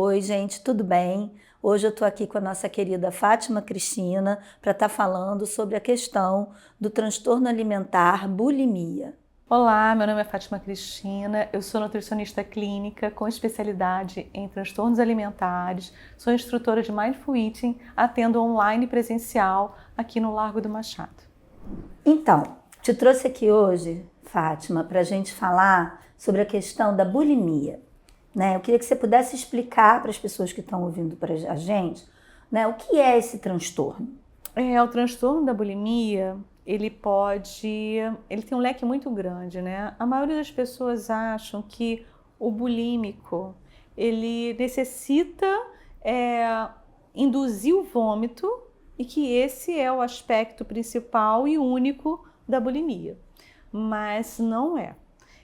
Oi, gente, tudo bem? Hoje eu estou aqui com a nossa querida Fátima Cristina para estar falando sobre a questão do transtorno alimentar bulimia. Olá, meu nome é Fátima Cristina, eu sou nutricionista clínica com especialidade em transtornos alimentares, sou instrutora de Mindful Eating, atendo online e presencial aqui no Largo do Machado. Então, te trouxe aqui hoje, Fátima, para a gente falar sobre a questão da bulimia. Eu queria que você pudesse explicar para as pessoas que estão ouvindo para a gente, o que é esse transtorno. O transtorno da bulimia, ele tem um leque muito grande, né? A maioria das pessoas acham que o bulímico, ele necessita induzir o vômito e que esse é o aspecto principal e único da bulimia, mas não é.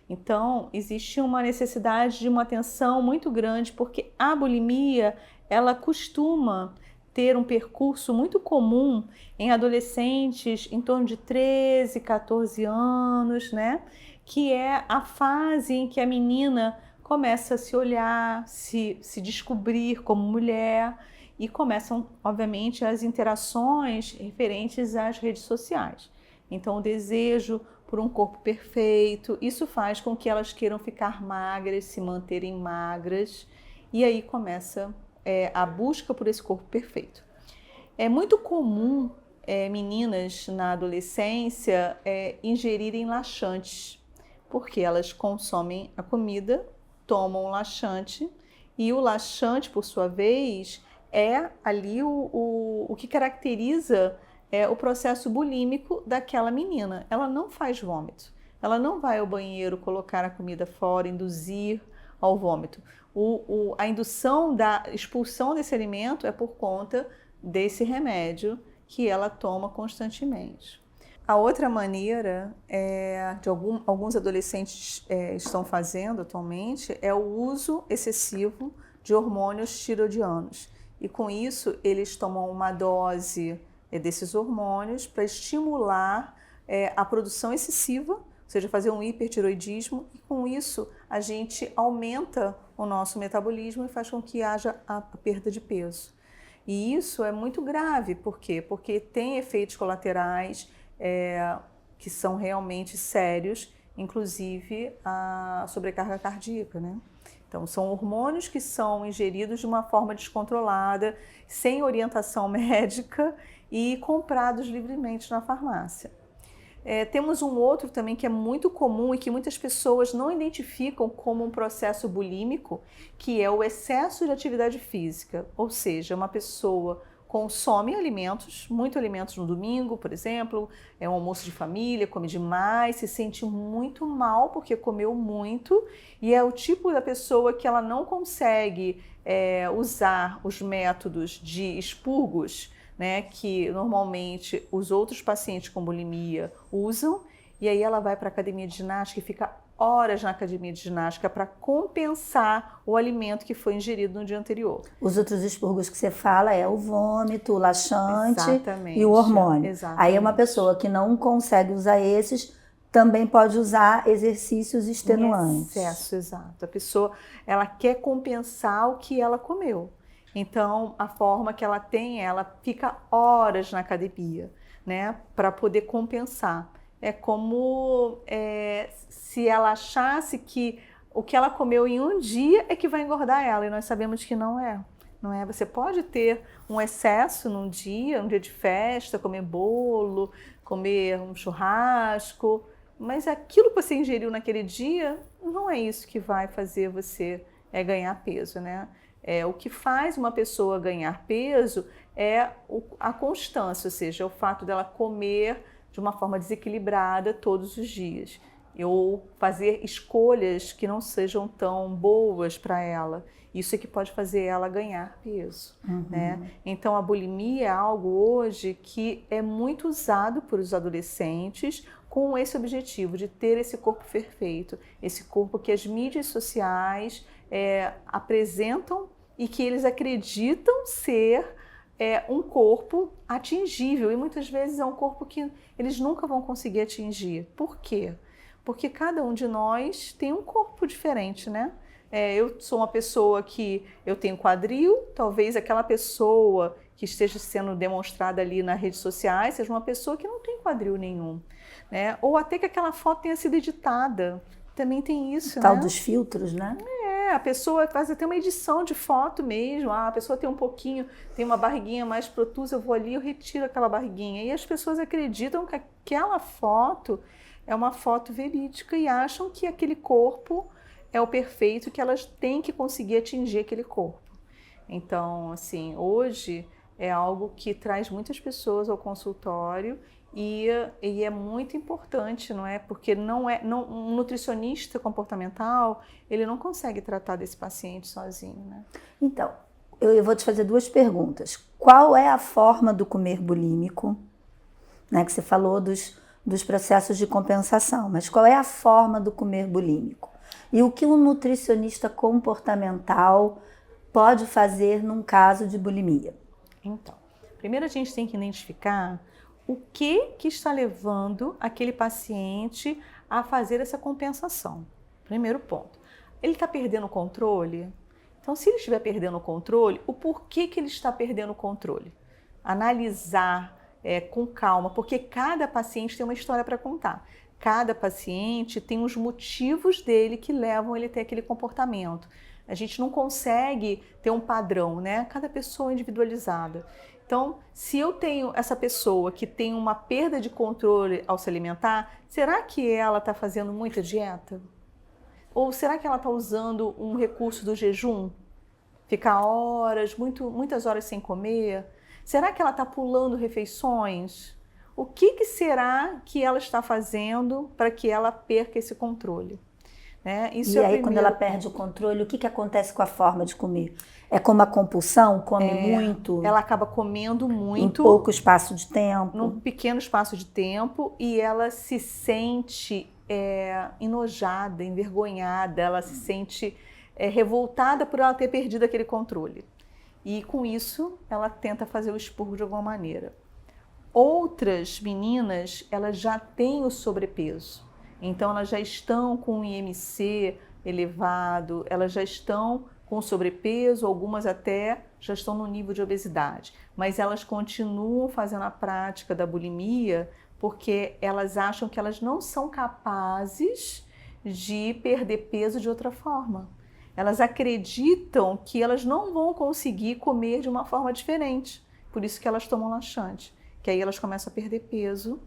Então, existe uma necessidade de uma atenção muito grande, porque a bulimia, ela costuma ter um percurso muito comum em adolescentes em torno de 13, 14 anos, né? Que é a fase em que a menina começa a se olhar, se descobrir como mulher e começam, obviamente, as interações referentes às redes sociais. Então, o desejo por um corpo perfeito, isso faz com que elas queiram ficar magras, se manterem magras, e aí começa a busca por esse corpo perfeito. É muito comum meninas na adolescência ingerirem laxantes, porque elas consomem a comida, tomam o laxante, e o laxante, por sua vez, é ali o que caracteriza o processo bulímico daquela menina. Ela não faz vômito, ela não vai ao banheiro colocar a comida fora, induzir ao vômito. A indução da expulsão desse alimento é por conta desse remédio que ela toma constantemente. A outra maneira alguns adolescentes estão fazendo atualmente é o uso excessivo de hormônios tiroidianos. E com isso eles tomam uma dose desses hormônios para estimular a produção excessiva, ou seja, fazer um hipertiroidismo, e com isso a gente aumenta o nosso metabolismo e faz com que haja a perda de peso. E isso é muito grave, por quê? Porque tem efeitos colaterais que são realmente sérios, inclusive a sobrecarga cardíaca, né? Então, são hormônios que são ingeridos de uma forma descontrolada, sem orientação médica e comprados livremente na farmácia. Temos um outro também que é muito comum e que muitas pessoas não identificam como um processo bulímico, que é o excesso de atividade física. Ou seja, uma pessoa consome alimentos, muitos alimentos no domingo, por exemplo, é um almoço de família, come demais, se sente muito mal porque comeu muito, e é o tipo da pessoa que ela não consegue usar os métodos de expurgos, né, que normalmente os outros pacientes com bulimia usam, e aí ela vai para a academia de ginástica e fica horas na academia de ginástica para compensar o alimento que foi ingerido no dia anterior. Os outros expurgos que você fala é o vômito, o laxante. Exatamente, e o hormônio. exatamente. Aí uma pessoa que não consegue usar esses também pode usar exercícios extenuantes. Em excesso, exato. A pessoa ela quer compensar o que ela comeu. Então, a forma que ela tem, ela fica horas na academia, né, para poder compensar. É como se ela achasse que o que ela comeu em um dia é que vai engordar ela, e nós sabemos que não é. Não é? Você pode ter um excesso num dia, um dia de festa, comer bolo, comer um churrasco, mas aquilo que você ingeriu naquele dia não é isso que vai fazer você ganhar peso, né? O que faz uma pessoa ganhar peso é a constância, ou seja, o fato dela comer de uma forma desequilibrada todos os dias, ou fazer escolhas que não sejam tão boas para ela. Isso é que pode fazer ela ganhar peso, né? Então, a bulimia é algo hoje que é muito usado por os adolescentes com esse objetivo de ter esse corpo perfeito, esse corpo que as mídias sociais apresentam e que eles acreditam ser um corpo atingível, e muitas vezes é um corpo que eles nunca vão conseguir atingir. Por quê? Porque cada um de nós tem um corpo diferente, né? Eu sou uma pessoa que eu tenho quadril, talvez aquela pessoa que esteja sendo demonstrada ali nas redes sociais seja uma pessoa que não tem quadril nenhum, né? Ou até que aquela foto tenha sido editada. Também tem isso, O tal né? dos filtros, né? A pessoa faz até uma edição de foto mesmo. A pessoa tem um pouquinho, tem uma barriguinha mais protusa, eu vou ali, eu retiro aquela barriguinha. E as pessoas acreditam que aquela foto é uma foto verídica e acham que aquele corpo é o perfeito, que elas têm que conseguir atingir aquele corpo. Então, assim, hoje é algo que traz muitas pessoas ao consultório e é muito importante, não é? Porque um nutricionista comportamental, ele não consegue tratar desse paciente sozinho, né? Então, eu vou te fazer duas perguntas. Qual é a forma do comer bulímico? Né, que você falou dos processos de compensação, mas qual é a forma do comer bulímico? E o que um nutricionista comportamental pode fazer num caso de bulimia? Então, primeiro a gente tem que identificar o que está levando aquele paciente a fazer essa compensação. Primeiro ponto. Ele está perdendo o controle? Então, se ele estiver perdendo o controle, o porquê que ele está perdendo o controle? Analisar com calma, porque cada paciente tem uma história para contar. Cada paciente tem os motivos dele que levam ele a ter aquele comportamento. A gente não consegue ter um padrão, né? Cada pessoa é individualizada. Então, se eu tenho essa pessoa que tem uma perda de controle ao se alimentar, será que ela está fazendo muita dieta? Ou será que ela está usando um recurso do jejum? Ficar horas, muitas horas sem comer? Será que ela está pulando refeições? O que será que ela está fazendo para que ela perca esse controle? Né? Isso e aí, quando ela perde o controle, o que acontece com a forma de comer? É como a compulsão? Come muito? Ela acaba comendo muito. Em pouco espaço de tempo? Num pequeno espaço de tempo, e ela se sente enojada, envergonhada, ela se sente revoltada por ela ter perdido aquele controle. E com isso, ela tenta fazer o expurgo de alguma maneira. Outras meninas, elas já têm o sobrepeso. Então, elas já estão com o IMC elevado, elas já estão com sobrepeso, algumas até já estão no nível de obesidade. Mas elas continuam fazendo a prática da bulimia porque elas acham que elas não são capazes de perder peso de outra forma. Elas acreditam que elas não vão conseguir comer de uma forma diferente. Por isso que elas tomam laxante. Que aí elas começam a perder peso,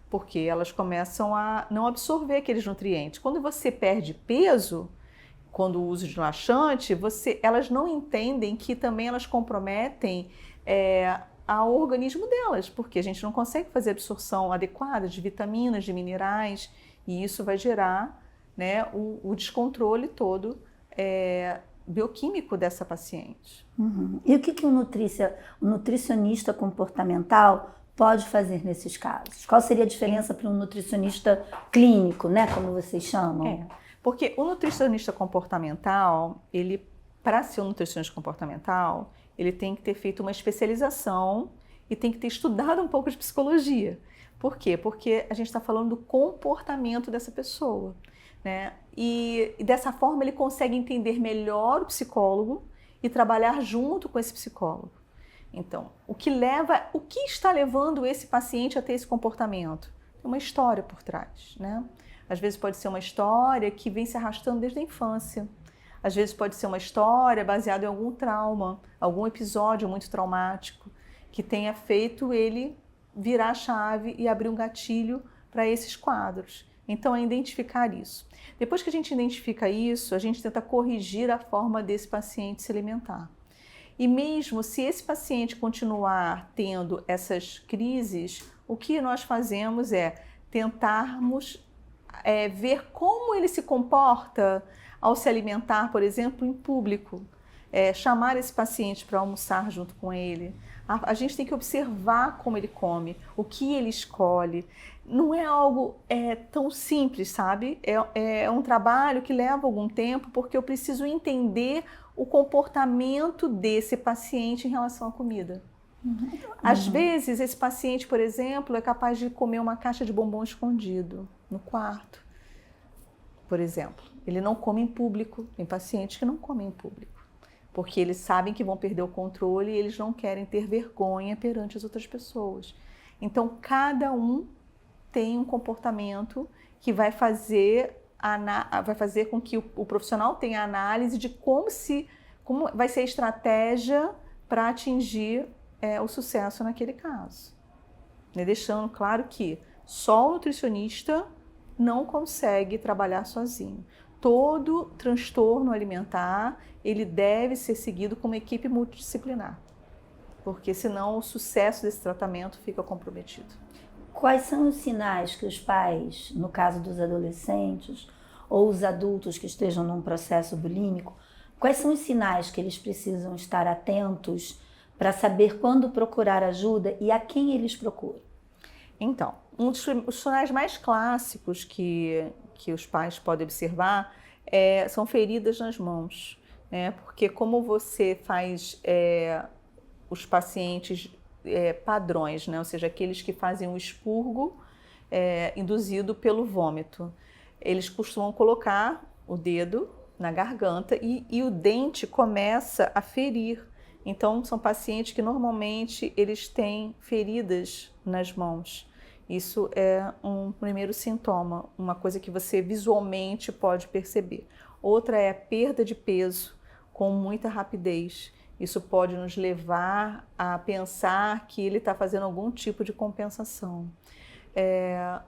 porque elas começam a não absorver aqueles nutrientes. Quando você perde peso, quando o uso de laxante, elas não entendem que também elas comprometem ao organismo delas, porque a gente não consegue fazer absorção adequada de vitaminas, de minerais, e isso vai gerar, né, o descontrole todo bioquímico dessa paciente. Uhum. E o que um nutricionista comportamental pode fazer nesses casos? Qual seria a diferença para um nutricionista clínico, né, como vocês chamam? Porque o nutricionista comportamental, para ser um nutricionista comportamental, ele tem que ter feito uma especialização e tem que ter estudado um pouco de psicologia. Por quê? Porque a gente está falando do comportamento dessa pessoa, né? E dessa forma ele consegue entender melhor o psicólogo e trabalhar junto com esse psicólogo. Então, o que está levando esse paciente a ter esse comportamento? Tem uma história por trás, né? Às vezes pode ser uma história que vem se arrastando desde a infância. Às vezes pode ser uma história baseada em algum trauma, algum episódio muito traumático que tenha feito ele virar a chave e abrir um gatilho para esses quadros. Então, é identificar isso. Depois que a gente identifica isso, a gente tenta corrigir a forma desse paciente se alimentar. E mesmo se esse paciente continuar tendo essas crises, o que nós fazemos é tentarmos ver como ele se comporta ao se alimentar, por exemplo, em público. Chamar esse paciente para almoçar junto com ele. A gente tem que observar como ele come, o que ele escolhe. Não é algo tão simples, sabe? É um trabalho que leva algum tempo, porque eu preciso entender o comportamento desse paciente em relação à comida. Uhum. Às vezes, esse paciente, por exemplo, é capaz de comer uma caixa de bombom escondido no quarto. por exemplo, ele não come em público. Tem pacientes que não comem em público, porque eles sabem que vão perder o controle e eles não querem ter vergonha perante as outras pessoas. Então, cada um tem um comportamento que vai fazer com que o profissional tenha análise de como vai ser a estratégia para atingir o sucesso naquele caso. Né? Deixando claro que só o nutricionista não consegue trabalhar sozinho. Todo transtorno alimentar, ele deve ser seguido com uma equipe multidisciplinar, porque senão o sucesso desse tratamento fica comprometido. Quais são os sinais que os pais, no caso dos adolescentes ou os adultos que estejam num processo bulímico, quais são os sinais que eles precisam estar atentos para saber quando procurar ajuda e a quem eles procuram? Então, os sinais mais clássicos que os pais podem observar são feridas nas mãos, né? Porque como você faz os pacientes padrões, né? Ou seja, aqueles que fazem o expurgo induzido pelo vômito, eles costumam colocar o dedo na garganta e o dente começa a ferir. Então, são pacientes que normalmente eles têm feridas nas mãos. Isso é um primeiro sintoma, uma coisa que você visualmente pode perceber. Outra é a perda de peso com muita rapidez. Isso pode nos levar a pensar que ele está fazendo algum tipo de compensação.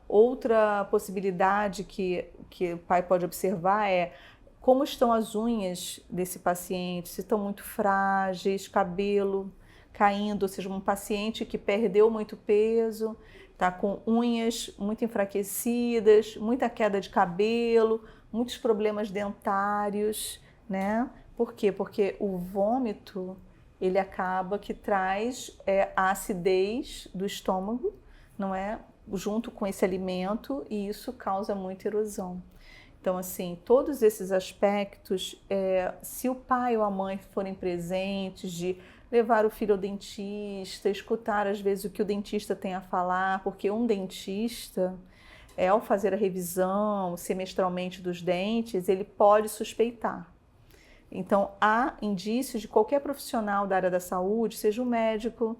Outra possibilidade que o pai pode observar é como estão as unhas desse paciente, se estão muito frágeis, cabelo caindo, ou seja, um paciente que perdeu muito peso, está com unhas muito enfraquecidas, muita queda de cabelo, muitos problemas dentários, né? Por quê? Porque o vômito, ele acaba que traz a acidez do estômago, não é? Junto com esse alimento, e isso causa muita erosão. Então, assim, todos esses aspectos, se o pai ou a mãe forem presentes, de levar o filho ao dentista, escutar às vezes o que o dentista tem a falar, porque um dentista, ao fazer a revisão semestralmente dos dentes, ele pode suspeitar. Então, há indícios de qualquer profissional da área da saúde, seja um médico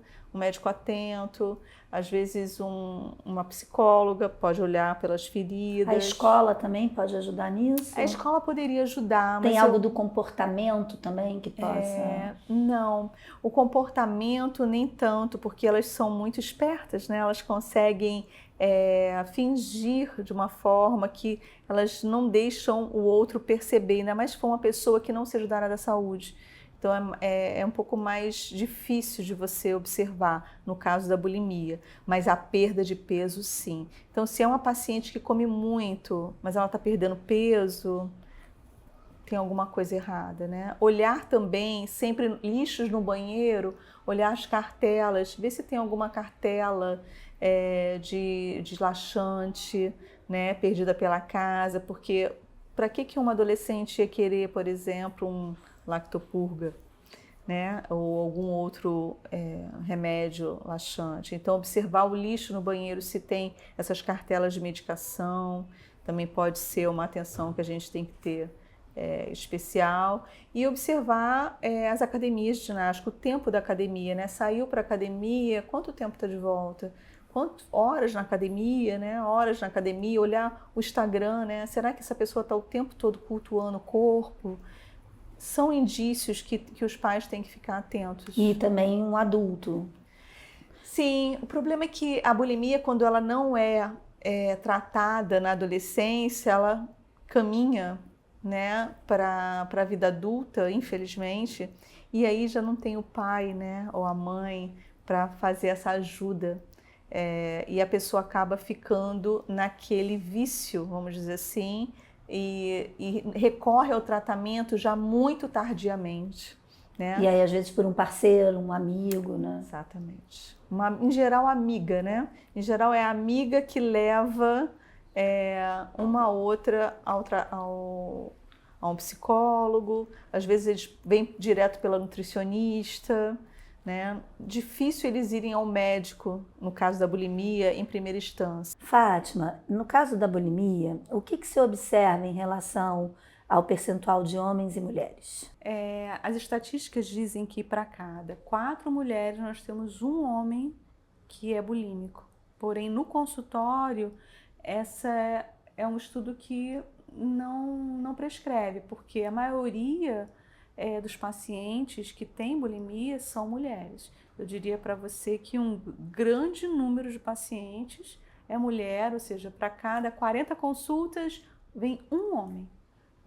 atento, às vezes uma psicóloga pode olhar pelas feridas. A escola também pode ajudar nisso? A escola poderia ajudar. Tem algo do comportamento também que possa... Não, o comportamento nem tanto, porque elas são muito espertas, né? Elas conseguem fingir de uma forma que elas não deixam o outro perceber, ainda mais se for uma pessoa que não seja da área da saúde. Então, é um pouco mais difícil de você observar no caso da bulimia, mas a perda de peso, sim. Então, se é uma paciente que come muito, mas ela está perdendo peso, tem alguma coisa errada, né? Olhar também, sempre lixos no banheiro, olhar as cartelas, ver se tem alguma cartela de laxante, né, perdida pela casa, porque para que uma adolescente ia querer, por exemplo, um lactopurga, né, ou algum outro remédio laxante? Então, observar o lixo no banheiro, se tem essas cartelas de medicação, também pode ser uma atenção que a gente tem que ter especial, e observar as academias de ginástica, o tempo da academia, né? Saiu para a academia, quanto tempo está de volta? Quantas horas na academia, né? Horas na academia, olhar o Instagram, né? Será que essa pessoa está o tempo todo cultuando o corpo? São indícios que os pais têm que ficar atentos. E também um adulto. Sim, o problema é que a bulimia, quando ela não é tratada na adolescência, ela caminha, né, para a vida adulta, infelizmente, e aí já não tem o pai, né, ou a mãe para fazer essa ajuda. E a pessoa acaba ficando naquele vício, vamos dizer assim, e recorre ao tratamento já muito tardiamente, né? E aí, às vezes, por um parceiro, um amigo, né? Exatamente. Em geral, amiga, né? Em geral, é a amiga que leva uma outra a um psicólogo. Às vezes, eles vêm direto pela nutricionista, né? Difícil eles irem ao médico, no caso da bulimia, em primeira instância. Fátima, no caso da bulimia, o que se observa em relação ao percentual de homens e mulheres? As estatísticas dizem que para cada 4 mulheres nós temos um homem que é bulímico. Porém, no consultório, essa é um estudo que não prescreve, porque a maioria dos pacientes que têm bulimia são mulheres. Eu diria para você que um grande número de pacientes é mulher, ou seja, para cada 40 consultas vem um homem.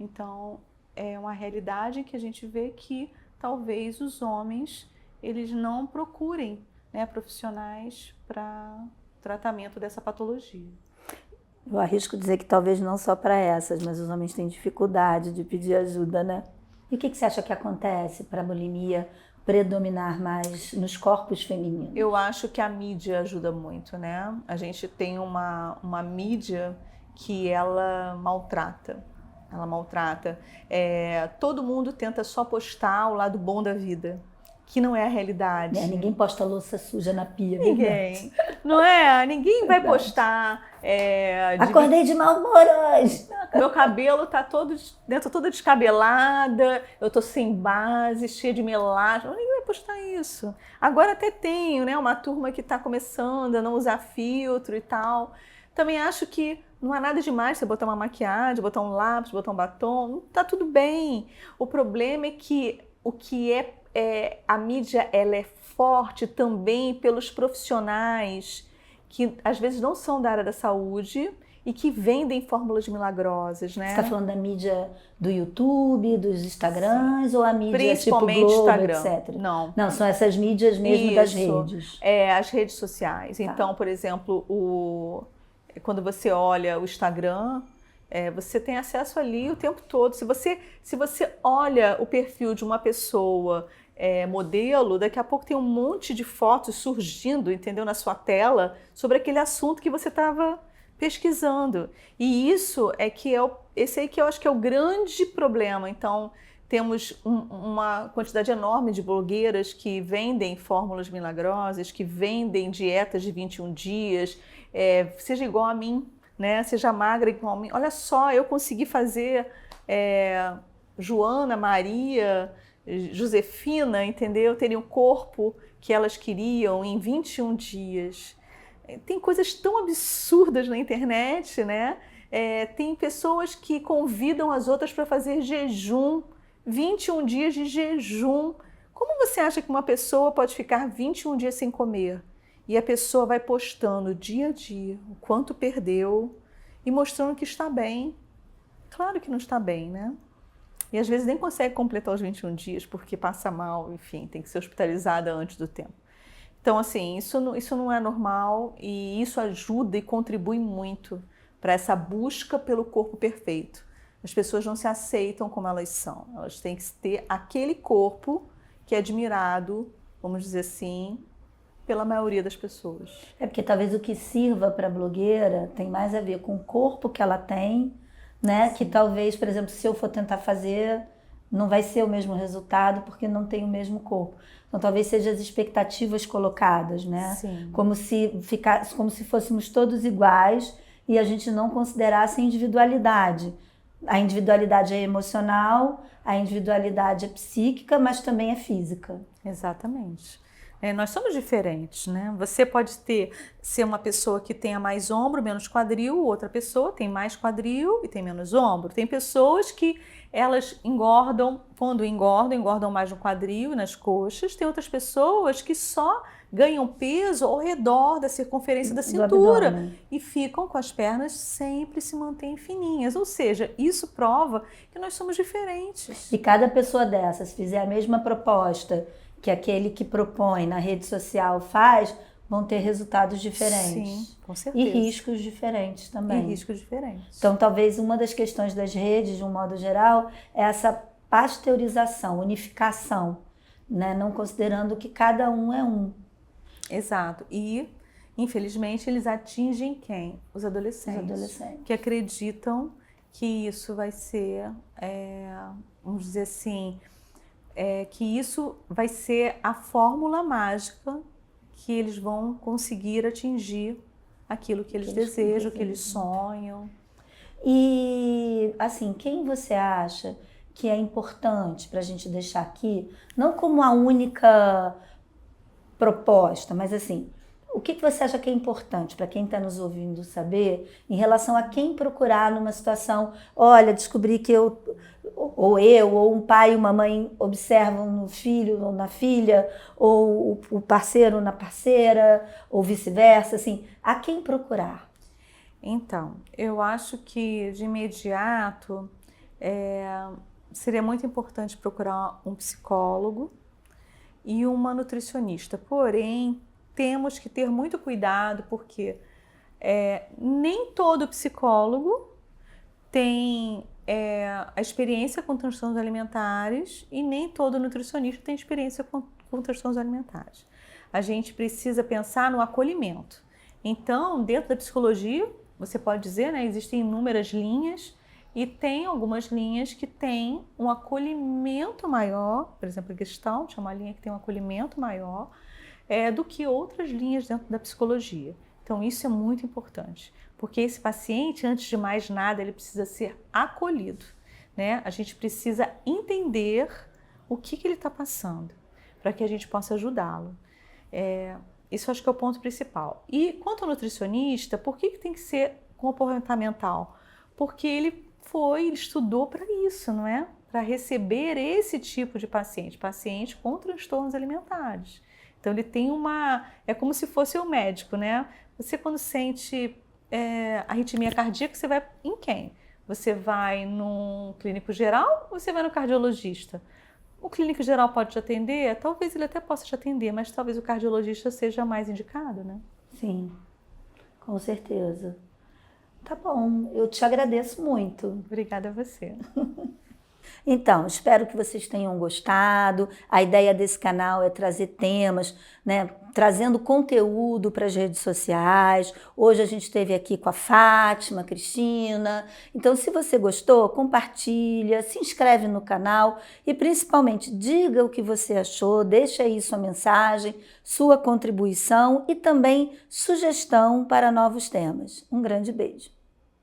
Então, é uma realidade que a gente vê que talvez os homens eles não procurem, né, profissionais para tratamento dessa patologia. Eu arrisco dizer que talvez não só para essas, mas os homens têm dificuldade de pedir ajuda, né? E o que você acha que acontece para a bulimia predominar mais nos corpos femininos? Eu acho que a mídia ajuda muito, né? A gente tem uma mídia que ela maltrata. Todo mundo tenta só postar o lado bom da vida, que não é a realidade. Ninguém posta louça suja na pia. Ninguém. Não é? Ninguém vai postar... Acordei de mau humor hoje. Meu cabelo tá toda descabelada, eu tô sem base, cheia de melasma. Ninguém vai postar isso. Agora até tenho, né, uma turma que tá começando a não usar filtro e tal. Também acho que não há nada demais você botar uma maquiagem, botar um lápis, botar um batom. Tá tudo bem. O problema é que a mídia ela é forte também pelos profissionais que às vezes não são da área da saúde e que vendem fórmulas milagrosas, né? Você está falando da mídia do YouTube, dos Instagrams, sim, ou a mídia principalmente tipo Globo, Instagram, etc? Não, são essas mídias mesmo. Isso, das redes. As redes sociais. Tá. Então, por exemplo, quando você olha o Instagram, você tem acesso ali o tempo todo. Se você olha o perfil de uma pessoa modelo, daqui a pouco tem um monte de fotos surgindo, entendeu, na sua tela sobre aquele assunto que você estava pesquisando. E esse aí que eu acho que é o grande problema. Então, temos uma quantidade enorme de blogueiras que vendem fórmulas milagrosas, que vendem dietas de 21 dias, seja igual a mim, né? Seja magra igual a mim. Olha só, eu consegui fazer Joana, Maria, Josefina, entendeu? Terem o corpo que elas queriam em 21 dias. Tem coisas tão absurdas na internet, né? Tem pessoas que convidam as outras para fazer jejum, 21 dias de jejum. Como você acha que uma pessoa pode ficar 21 dias sem comer? E a pessoa vai postando dia a dia o quanto perdeu e mostrando que está bem. Claro que não está bem, né? E às vezes nem consegue completar os 21 dias porque passa mal, enfim, tem que ser hospitalizada antes do tempo. Então, assim, isso não é normal e isso ajuda e contribui muito para essa busca pelo corpo perfeito. As pessoas não se aceitam como elas são. Elas têm que ter aquele corpo que é admirado, vamos dizer assim, pela maioria das pessoas. Porque talvez o que sirva para a blogueira tem mais a ver com o corpo que ela tem, né? Sim. Que talvez, por exemplo, se eu for tentar fazer, não vai ser o mesmo resultado porque não tem o mesmo corpo. Então talvez sejam as expectativas colocadas, né? Sim. Como se fôssemos todos iguais e a gente não considerasse a individualidade. A individualidade é emocional, a individualidade é psíquica, mas também é física. Exatamente. Nós somos diferentes, né? Você pode ser uma pessoa que tenha mais ombro, menos quadril, outra pessoa tem mais quadril e tem menos ombro. Tem pessoas que elas engordam, quando engordam mais no quadril e nas coxas. Tem outras pessoas que só ganham peso ao redor da circunferência da cintura e ficam com as pernas sempre se mantêm fininhas. Ou seja, isso prova que nós somos diferentes. E cada pessoa dessas, se fizer a mesma proposta que aquele que propõe na rede social faz, vão ter resultados diferentes. Sim, com certeza. E riscos diferentes também. E riscos diferentes. Então, talvez uma das questões das redes, de um modo geral, é essa pasteurização, unificação, né? Não considerando que cada um é um. Exato. E, infelizmente, eles atingem quem? Os adolescentes. Os adolescentes. Que acreditam que isso vai ser, vamos dizer assim, que isso vai ser a fórmula mágica que eles vão conseguir atingir aquilo que eles desejam, que eles sonham. E, assim, quem você acha que é importante para a gente deixar aqui, não como a única proposta, mas assim, o que você acha que é importante para quem está nos ouvindo saber em relação a quem procurar numa situação, olha, descobri que ou um pai e uma mãe observam no filho ou na filha, ou o parceiro na parceira, ou vice-versa, assim, a quem procurar? Então, eu acho que de imediato seria muito importante procurar um psicólogo e uma nutricionista. Porém, temos que ter muito cuidado porque nem todo psicólogo tem a experiência com transtornos alimentares e nem todo nutricionista tem experiência com transtornos alimentares. A gente precisa pensar no acolhimento. Então, dentro da psicologia, você pode dizer, né, existem inúmeras linhas e tem algumas linhas que têm um acolhimento maior, por exemplo, a Gestalt é uma linha que tem um acolhimento maior do que outras linhas dentro da psicologia. Então, isso é muito importante, porque esse paciente, antes de mais nada, ele precisa ser acolhido, né? A gente precisa entender o que ele está passando, para que a gente possa ajudá-lo. Isso acho que é o ponto principal. E quanto ao nutricionista, por que tem que ser comportamental? Porque ele estudou para isso, não é? Para receber esse tipo de paciente com transtornos alimentares. Então ele tem é como se fosse o médico, né? Você quando sente arritmia cardíaca, você vai em quem? Você vai num clínico geral ou você vai no cardiologista? O clínico geral pode te atender? Talvez ele até possa te atender, mas talvez o cardiologista seja mais indicado, né? Sim, com certeza. Tá bom, eu te agradeço muito. Obrigada a você. Então, espero que vocês tenham gostado. A ideia desse canal é trazer temas, né, trazendo conteúdo para as redes sociais. Hoje a gente esteve aqui com a Fátima, Cristina. Então, se você gostou, compartilha, se inscreve no canal e, principalmente, diga o que você achou, deixa aí sua mensagem, sua contribuição e também sugestão para novos temas. Um grande beijo.